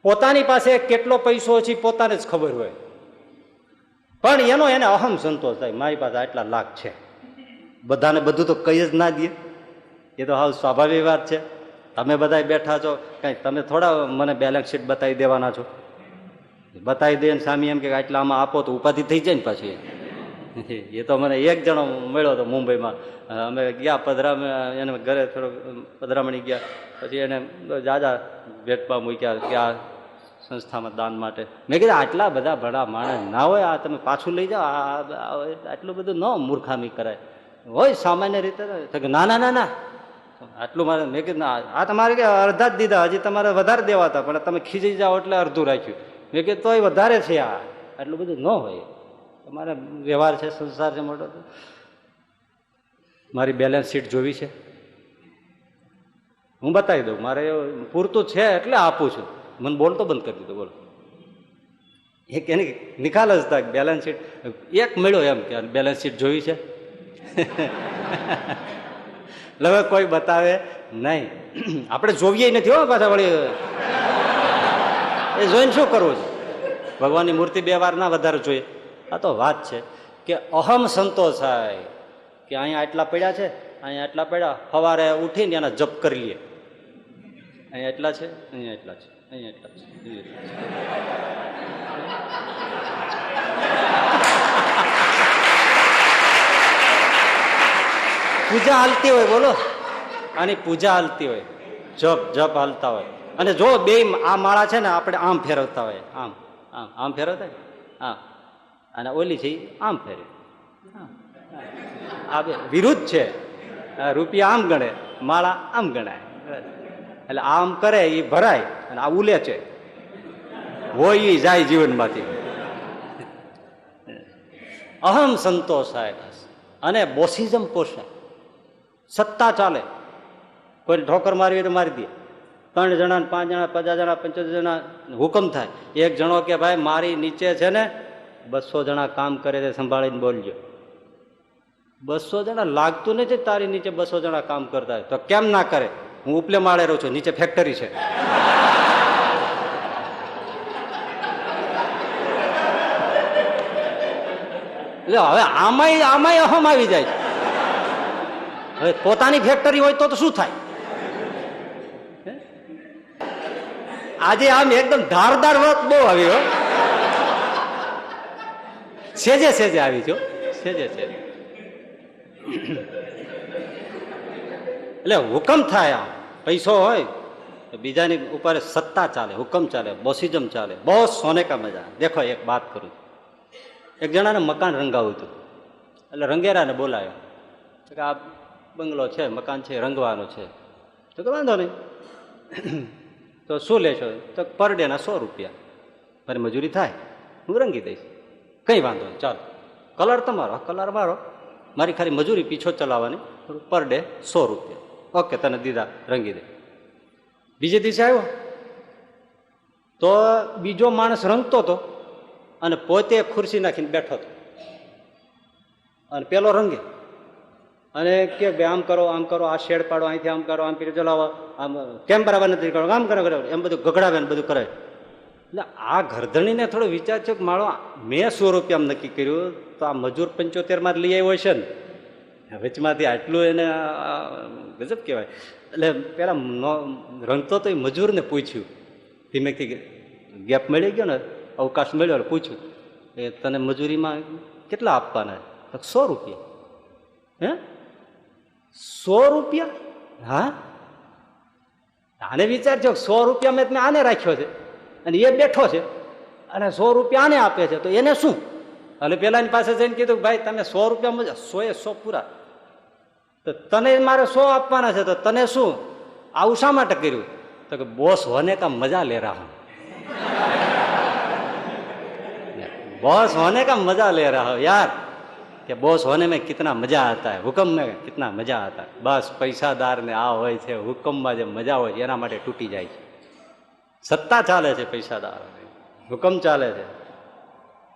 પોતાની પાસે કેટલો પૈસો છે પોતાને જ ખબર હોય, પણ એને અહમ સંતોષ થાય, મારી પાસે આટલા લાખ છે. બધાને બધું તો કઈ જ ના દે, એ તો હાવ સ્વાભાવિક વાત છે. તમે બધા બેઠા છો, કઈ તમે થોડા મને બેલેન્સ શીટ બતાવી દેવાના છો? બતાવી દે ને સામે એમ કે આટલામાં આપો તો ઉપાધિ થઈ જાય ને પાછી. એ તો મને એક જણો મળ્યો હતો મુંબઈમાં, અમે ગયા પધરામણી, એને ઘરે થોડો પધરામણી ગયા, પછી એને જાજા ભેટમાં મૂક્યા કે આ સંસ્થામાં દાન માટે. મેં કીધું આટલા બધા ભડા માણસ ના હોય, આ તમે પાછું લઈ જાઓ, આટલું બધું ન મૂર્ખામી કરાય હોય સામાન્ય રીતે. ના ના ના ના આટલું મારે. મેં કીધું આ તમારે કે અડધા જ દીધા, હજી તમારે વધારે દેવા હતા, પણ તમે ખીજી જાઓ એટલે અડધું રાખ્યું. મેં કીધું તોય વધારે છે, આ આટલું બધું ન હોય. તમારે વ્યવહાર છે, સંસાર છે મોટો. મારી બેલેન્સ શીટ જોવી છે, હું બતાવી દઉં, મારે પૂરતું છે એટલે આપું છું. મને બોલતો બંધ કરી દીધો. બોલો, એક એની નિકાલ જ થાય. બેલેન્સ શીટ એક મળ્યો એમ કે બેલેન્સ શીટ જોવી છે. હવે કોઈ બતાવે નહીં, આપણે જોવીએ નથી હો પાછા વળી. એ જોઈને શું કરવું છે? ભગવાનની મૂર્તિ 2 વાર ના વધારે જોઈએ. આ તો વાત છે કે અહમ સંતોષ થાય કે અહીંયા આટલા પડ્યા છે, અહીંયા આટલા પડ્યા. સવારે ઉઠીને એના જપ કરી લઈએ, અહીંયા એટલા છે, અહીંયા એટલા છે, અહીંયા એટલા છે, અહીંયા એટલા છે. પૂજા હાલતી હોય, બોલો, આની પૂજા હાલતી હોય, જપ જપ હાલતા હોય. અને જો બે આ માળા છે ને આપણે આમ ફેરવતા હોય, આમ આમ આમ ફેરવતા આમ, અને ઓલી છે આમ ફેરે. આ બે વિરુદ્ધ છે. રૂપિયા આમ ગણે, માળા આમ ગણાય. એટલે આમ કરે એ ભરાય, અને આ ઉલે છે હોય એ જાય જીવનમાંથી. અહમ સંતોષ થાય અને બોસિઝમ પોષાય. સત્તા ચાલે, કોઈ ઠોકર મારવી તો મારી દે. 3 જણા, 5 જણા, 50 જણા, 75 જણા હુકમ થાય. એક જણો કે ભાઈ મારી નીચે છે ને 200 જણા કામ કરે છે, સંભાળીને બોલજો. 200 જણા લાગતું નથી તારી નીચે 200 જણા કામ કરતા હોય તો કેમ ના કરે? હું ઉપલે માળે રહું છું, નીચે ફેક્ટરી છે. એટલે હવે આમાંય અહમ આવી જાય. હવે પોતાની ફેક્ટરી હોય તો શું થાય? આજે આમ એકદમ ધારદાર વાત બહુ આવી હો, સેજે સેજે આવી છો, સેજે સેજે. એટલે હુકમ થાય. આમ પૈસો હોય તો બીજાની ઉપર સત્તા ચાલે, હુકમ ચાલે, બોસિઝમ ચાલે. બહુ સોને કા મજા. દેખો એક વાત કરું, એક જણાને મકાન રંગાવું હતું, એટલે રંગેરાને બોલાયો કે આ બંગલો છે, મકાન છે, રંગવાનો છે. તો કે વાંધો નહીં, તો શું લેશો? તો પર ડેના 100 રૂપિયા મારી મજૂરી થાય, હું રંગી દઈશ. કંઈ વાંધો નહીં, ચાલો. કલર તમારો, કલર મારો, મારી ખાલી મજૂરી પીછો ચલાવવાની, પર ડે 100 રૂપિયા. ઓકે, તને દીધા, રંગી દે. બીજે દિવસે આવ્યો તો બીજો માણસ રંગતો હતો અને પોતે ખુરશી નાખીને બેઠો હતો, અને પેલો રંગે અને કે ભાઈ આમ કરો, આમ કરો, આ શેડ પાડો, અહીંથી આમ કરો, આમ પીને ચલાવો, આમ કેમ બરાબર નથી કરો, આમ કરો, એમ બધું ગગડાવે ને બધું કરે. એટલે આ ગરધણીને થોડો વિચાર છે કે મારો મેં 100 રૂપિયા નક્કી કર્યું, તો આ મજૂર 75 માં લઈ આવ્યો છે ને, વચમાંથી આટલું એને ગજબ કહેવાય. એટલે પેલા રંગતો તો એ મજૂરને પૂછ્યું, ધીમેથી ગેપ મળી ગયો ને, અવકાશ મળ્યો, પૂછ્યું એ તને મજૂરીમાં કેટલા આપવાના? 100 રૂપિયા. હે, 100 રૂપિયા? હા, આને વિચાર છે 100 રૂપિયા મેં આને રાખ્યો છે અને એ બેઠો છે અને 100 રૂપિયા આને આપે છે, તો એને શું? એટલે પેલાની પાસે જઈને કીધું ભાઈ તમે 100 રૂપિયા મજા, 100 પૂરા, તો તને મારે 100 આપવાના છે, તો તને શું? આવું શા માટે કર્યું? તો કે બોસ હોને કા મજા લે રહા હું, बॉस होने का मजा ले रहा हो यार, कि बॉस होने में कितना मजा आता है, हुक्म में कितना मजा आता है. बस પૈસાદાર ને આ હોય છે, હુકમમાં જે મજા હોય એના માટે તૂટી જાય છે. સત્તા ચાલે છે, પૈસાદાર હુકમ ચાલે છે.